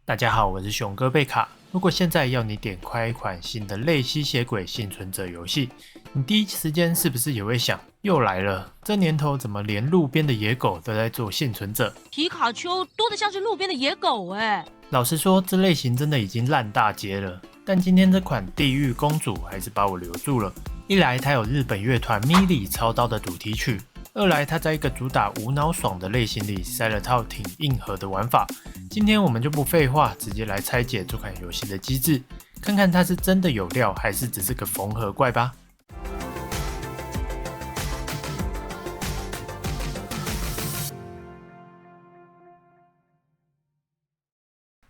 大家好，我是熊哥贝卡。如果现在要你点开一款新的类吸血鬼幸存者游戏，你第一时间是不是也会想，又来了？这年头怎么连路边的野狗都在做幸存者？皮卡丘多得像是路边的野狗哎。老实说，这类型真的已经烂大街了。但今天这款地狱公主还是把我留住了。一来它有日本乐团 MIRI 操刀的主题曲，二来它在一个主打无脑爽的类型里塞了套挺硬核的玩法。今天我们就不废话，直接来拆解这款游戏的机制，看看它是真的有料，还是只是个缝合怪吧。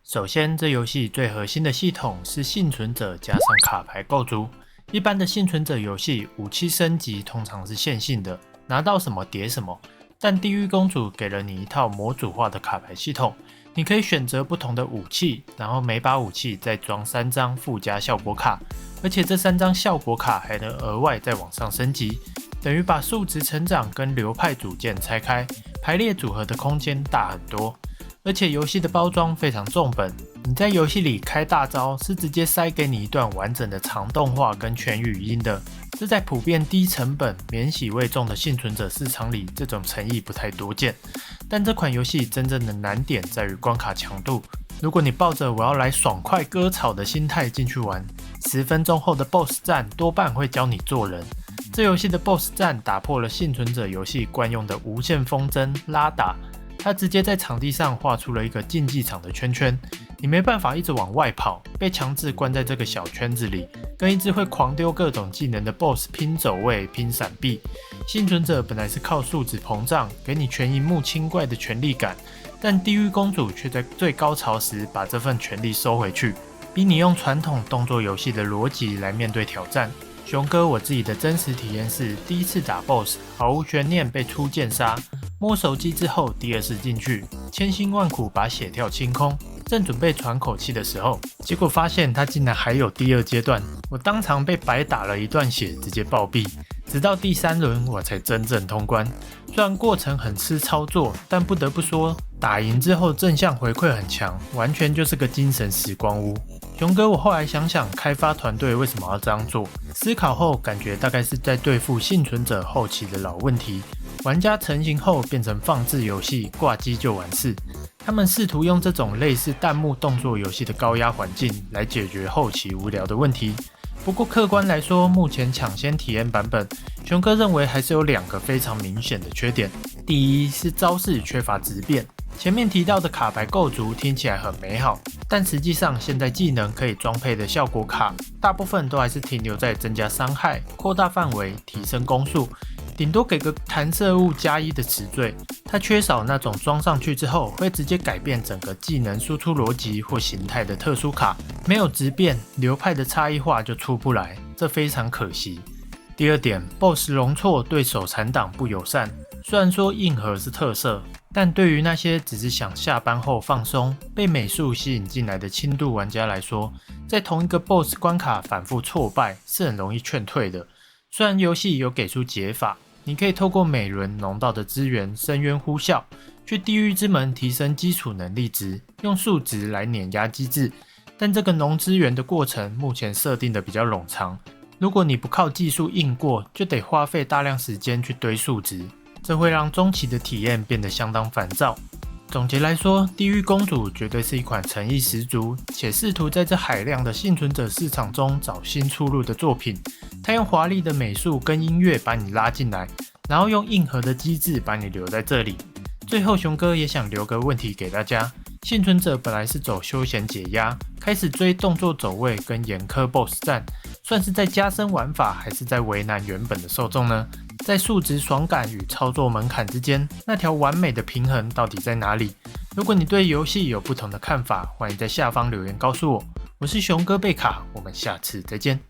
首先，这游戏最核心的系统是幸存者加上卡牌构筑。一般的幸存者游戏，武器升级通常是线性的，拿到什么叠什么。但地狱公主给了你一套模组化的卡牌系统，你可以选择不同的武器，然后每把武器再装3张附加效果卡，而且这3张效果卡还能额外再往上升级，等于把数值成长跟流派组件拆开，排列组合的空间大很多。而且游戏的包装非常重本，你在游戏里开大招是直接塞给你一段完整的长动画跟全语音的，这在普遍低成本、免洗味重的幸存者市场里，这种诚意不太多见。但这款游戏真正的难点在于关卡强度，如果你抱着我要来爽快割草的心态进去玩，10分钟后的 BOSS 战多半会教你做人。这游戏的 BOSS 战打破了幸存者游戏惯用的无限风筝拉打，他直接在场地上画出了一个竞技场的圈圈，你没办法一直往外跑，被强制关在这个小圈子里，跟一只会狂丢各种技能的 BOSS 拼走位、拼闪避。幸存者本来是靠数值膨胀，给你全荧幕清怪的权力感，但地狱公主却在最高潮时把这份权力收回去，逼你用传统动作游戏的逻辑来面对挑战。熊哥我自己的真实体验是，第一次打 BOSS 毫无悬念被初剑杀，摸手机之后第二次进去，千辛万苦把血跳清空，正准备喘口气的时候，结果发现他竟然还有第2阶段，我当场被白打了一段血，直接暴毙。直到第3轮我才真正通关，虽然过程很吃操作，但不得不说，打赢之后正向回馈很强，完全就是个精神时光屋。熊哥我后来想想，开发团队为什么要这样做，思考后感觉大概是在对付幸存者后期的老问题，玩家成型后变成放置游戏，挂机就完事。他们试图用这种类似弹幕动作游戏的高压环境来解决后期无聊的问题。不过客观来说，目前抢先体验版本，熊哥认为还是有2个非常明显的缺点。第一是招式缺乏质变，前面提到的卡牌构筑听起来很美好，但实际上现在技能可以装配的效果卡，大部分都还是停留在增加伤害、扩大范围、提升攻速，顶多给个弹射物+1的词缀，它缺少那种装上去之后会直接改变整个技能输出逻辑或形态的特殊卡，没有质变，流派的差异化就出不来，这非常可惜。第2点 ，BOSS 容错对手残党不友善，虽然说硬核是特色，但对于那些只是想下班后放松、被美术吸引进来的轻度玩家来说，在同一个 BOSS 关卡反复挫败是很容易劝退的。虽然游戏有给出解法，你可以透过每轮农道的资源深渊呼啸，去地狱之门提升基础能力值，用数值来碾压机制，但这个农资源的过程目前设定的比较冗长，如果你不靠技术硬过，就得花费大量时间去堆数值，这会让中期的体验变得相当烦躁。总结来说，地狱公主绝对是一款诚意十足，且试图在这海量的幸存者市场中找新出路的作品。它用华丽的美术跟音乐把你拉进来，然后用硬核的机制把你留在这里。最后熊哥也想留个问题给大家，幸存者本来是走休闲解压，开始追动作走位跟严苛 BOSS 战，算是在加深玩法，还是在为难原本的受众呢？在数值爽感与操作门槛之间，那条完美的平衡到底在哪里？如果你对游戏有不同的看法，欢迎在下方留言告诉我。我是熊哥贝卡，我们下次再见。